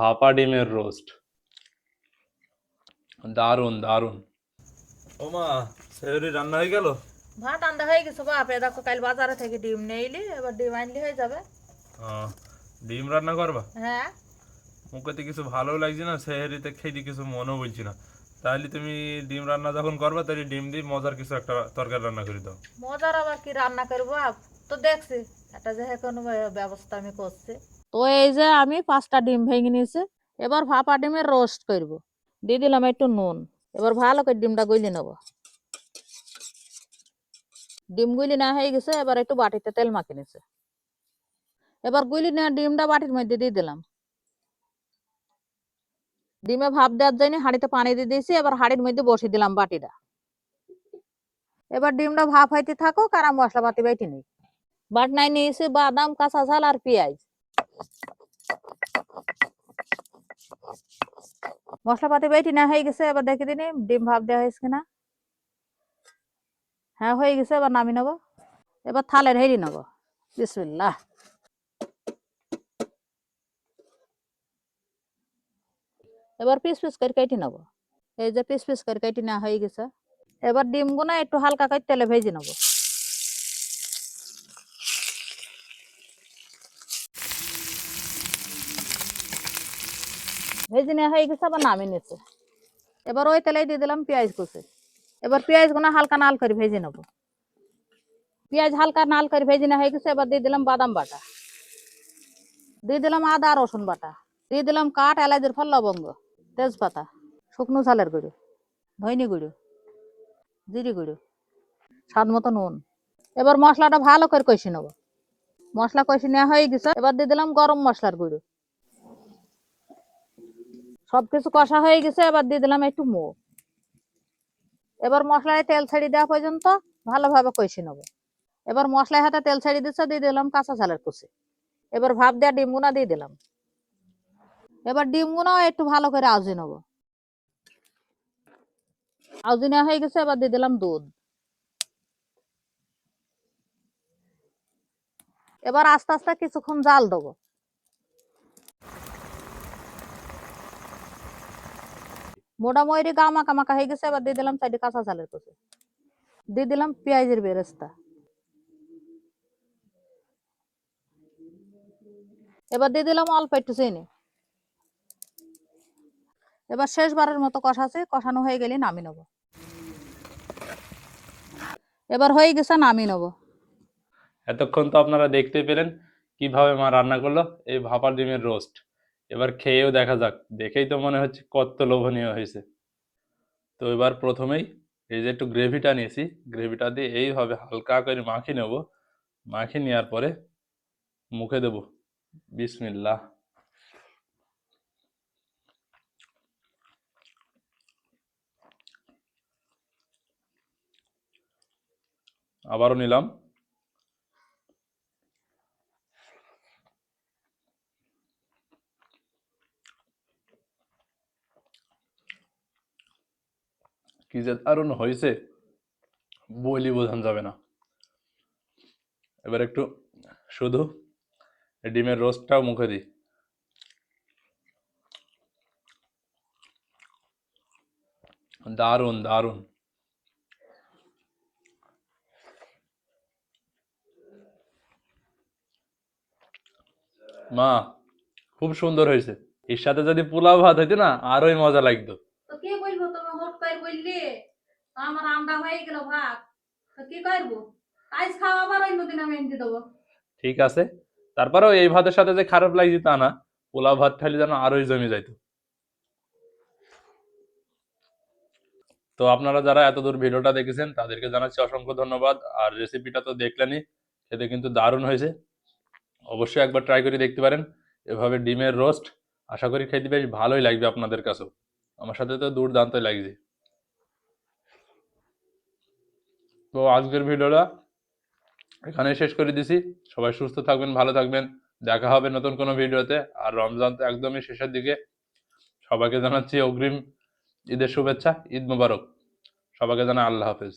ভাপা ডিমের রোস্ট, দারুন দারুন। ও মা, সেহরি রান্না হয়ে গেল? ভাত আন্দা হয়ে গেছে বাপ, এ দেখো কাল বাজারে থেকে ডিম নেইলি, এবার ডিম আনলি হয়ে যাবে। ডিম রান্না করবা? হ্যাঁ। মুখেতে কিছু ভালো লাগছে না, সেহরিতে খেতে কিছু মনেও বলছি না। তাহলে তুমি ডিম রান্না যখন করবা তাহলে ডিম দিয়ে মজার কিছু একটা তরকারি রান্না করে দাও। মজার আবার কি রান্না করবো বাপ, তো দেখছি একটা যে কোনো ব্যবস্থা আমি করছি। তো এই যে আমি 5টা ডিম ভেঙে নিয়েছি, এবার ভাপা ডিমের রোস্ট করব। দিয়ে দিলাম একটু নুন, এবার ভালো করে ডিমটা গুলি নেবো। ডিম গুলি না হয়ে গেছে, এবার একটু বাটিতে তেল মাখিয়ে নিছে। এবার গুলি না ডিমটা বাটির মধ্যে দিয়ে দিলাম। ডিমে ভাপ দেওয়ার জন্য হাঁড়িতে পানি দিয়ে দিয়েছি, এবার হাঁড়ির মধ্যে বসিয়ে দিলাম বাটিটা। এবার ডিমটা ভাপ হইতে থাকুক আর মশলাপাতি বেটে নিই। বাটনায় নিয়েছি বাদাম, কাঁচা ঝাল আর পেঁয়াজ। মশলাপাতি বেটে না হয়ে গেছে, এবার দেখে দিন ডিম ভাপ দেওয়া হয়েছে কিনা। হ্যাঁ হয়ে গেছে, এবার নামিয়ে নেবো। এবার থালের হেরি নেবো। বিসমিল্লাহ। এবার পিস পিস করে কেটে নেবো। এই যে পিস পিস করে কেটে নেওয়া হয়ে গেছে, এবার ডিমগুলো একটু হালকা করে তেলে ভেজে নেবো। ভেজে নেওয়া হয়ে গেছে, আবার নামিয়ে নিচ্ছে। এবার ওই তেলে দিয়ে দিলাম পেঁয়াজ কুচি। এবার পেঁয়াজগুলো হালকা নাল করে ভেজে নেবো। পেঁয়াজ হালকা নাল করে ভেজে নেওয়া হয়ে গেছে, এবার দিয়ে দিলাম বাদাম বাটা, দিয়ে দিলাম আদা রসুন বাটা, দিয়ে দিলাম কাঠ এলাচের ফল, লবঙ্গ, তেজপাতা, শুকনো ঝালের গুঁড়ো, ধইনি গুঁড়ো, জিরে গুঁড়ো, স্বাদ মতো নুন। এবার মশলাটা ভালো করে কষে নেবো। মশলা কষে নেওয়া হয়ে গেছে, এবার দিয়ে দিলাম গরম মশলার গুঁড়ো। সবকিছু কষা হয়ে গেছে, এবার দিয়ে দিলাম একটু মো। এবার মশলায় তেল ছেড়ে দেওয়া পর্যন্ত ভালোভাবে কষে নেবো। এবার মশলায় হাতে তেল ছেড়ে দিচ্ছে, দিয়ে দিলাম কাঁচা ঝালের কুচি। এবার ভাপ দেওয়া ডিমগুনা দিয়ে দিলাম। এবার ডিমগুনাও একটু ভালো করে আউজি নেবো। আউজি নেওয়া হয়ে গেছে, এবার দিয়ে দিলাম দুধ। এবার আস্তে আস্তে কিছুক্ষণ জাল দেবো। মোটামুটি গা মাখা মাখা হয়ে গেছে, এবার দিয়ে দিলাম চারটে কাঁচা ঝালের কুচি, দিয়ে দিলাম পেঁয়াজের বেরেস্তা। এবার দিয়ে দিলাম অল্প একটু চিনি। এবার শেষবারের মতো কষানো হয়ে গেলে নামিয়ে নেবো। এবার হয়ে গেছে, নামিয়ে নেবো। এতক্ষণ তো আপনারা দেখতে পেলেন কিভাবে মা রান্না করলো এই ভাপা ডিমের রোস্ট। এবার খেয়েও দেখা যাক, দেখেই তো মনে হচ্ছে কত লোভনীয় হয়েছে। তো এবার প্রথমেই এই যে একটু গ্রেভিটা নিয়েছি, গ্রেভিটা দিয়ে এইভাবে হালকা করে মাখিয়ে নেব। মাখিয়ে নেওয়ার পরে মুখে দেব। বিসমিল্লাহ। আবারও নিলাম। কি যে দারুণ হয়েছে, বলি বোঝানো যাবে না। এবার একটু শুধু ডিমের রোস্টটাও মুখে দিই। দারুণ দারুণ। মা, খুব সুন্দর হয়েছে। এর সাথে যদি পোলাও ভাত হইতো না আরোই মজা লাগতো। তো কি বলবো, তুমি হট করে বললি, আমার রান্না হয়ে গেল ভাত, তো কি করবো? আজ খাওয়া, আবার অন্যদিন আমি এনে দেবো। ঠিক আছে, তারপরেও এই ভাতের সাথে যে খারাপ লাগছে তা না, পোলাও ভাত খাইলে যেন আরোই জমে যাইতো। তো আপনারা যারা এতদূর ভিডিওটা দেখেছেন তাদেরকে জানাচ্ছি অসংখ্য ধন্যবাদ। আর রেসিপিটা তো দেখলেনই, খেতে কিন্তু দারুণ হয়েছে। অবশ্যই একবার ট্রাই করে দেখতে পারেন এভাবে ডিমের রোস্ট। আশা করি খেতে বেশ ভালোই লাগবে আপনাদের কাছেও। আমার সাথে তো দুর্দান্তই লাগছে। তো আজকের ভিডিওটা এখানেই শেষ করে দিছি। সবাই সুস্থ থাকবেন, ভালো থাকবেন। দেখা হবে নতুন কোনো ভিডিওতে। আর রমজান তো একদমই শেষের দিকে, সবাইকে জানাচ্ছি অগ্রিম ঈদের শুভেচ্ছা। ঈদ মোবারক। সবাইকে জানাই আল্লাহ হাফেজ।